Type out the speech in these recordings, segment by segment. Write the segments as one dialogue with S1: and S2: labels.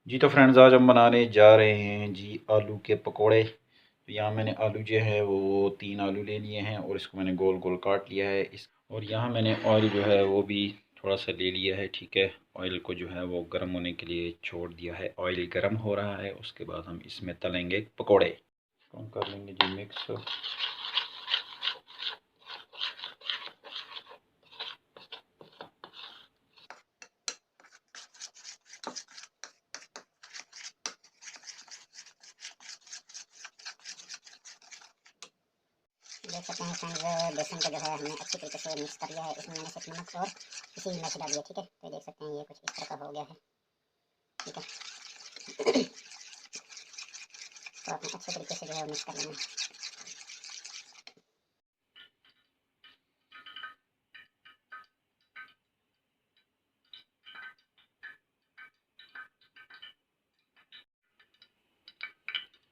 S1: जी तो फ्रेंड्स, आज हम बनाने जा रहे हैं जी आलू के पकोड़े। तो यहाँ मैंने आलू जो है वो 3 आलू ले लिए हैं और इसको मैंने गोल गोल काट लिया है। और यहाँ मैंने ऑयल जो है वो भी थोड़ा सा ले लिया है। ठीक है, ऑयल को जो है वो गर्म होने के लिए छोड़ दिया है। ऑयल गर्म हो रहा है, उसके बाद हम इसमें तलेंगे पकोड़े। तो हम कर लेंगे जी मिक्स।
S2: देख सकते हैं फ्रेंड्स, बेसन को जो है हमने अच्छी तरीके से मिक्स कर लिया है। इसमें मैंने सिर्फ नमक और इसी मिर्च डाल दिया। ठीक है, तो देख सकते हैं ये कुछ इस तरह का हो गया है। ठीक है, तो आपने अच्छे तरीके से जो है मिक्स कर लेना है।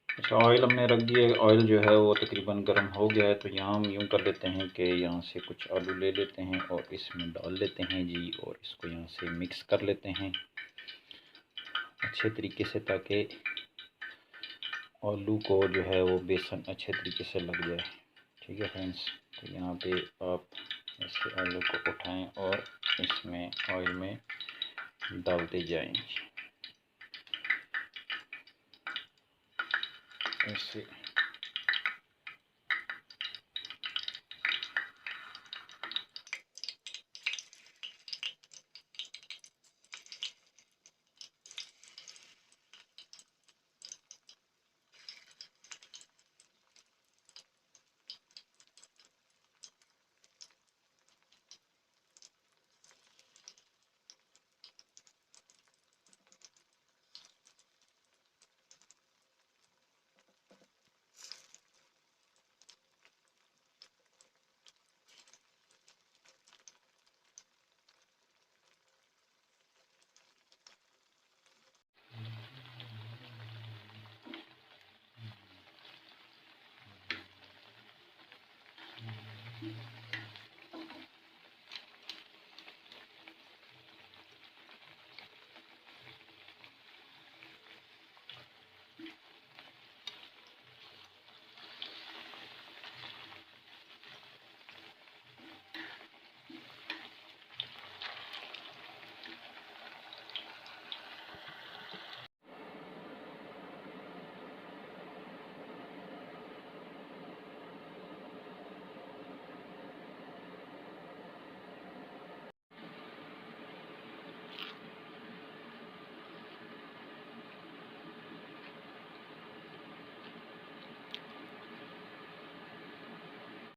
S1: अच्छा, ऑयल हमने रख दिया। ऑयल जो है वो तकरीबन गर्म हो गया है। तो यहाँ हम यूँ कर लेते हैं कि यहाँ से कुछ आलू ले लेते हैं और इसमें डाल लेते हैं जी, और इसको यहाँ से मिक्स कर लेते हैं अच्छे तरीके से, ताकि आलू को जो है वो बेसन अच्छे तरीके से लग जाए। ठीक है फ्रेंड्स, तो यहाँ पे आप ऐसे आलू को उठाएं और इसमें ऑयल में डालते जाएं ऐसे।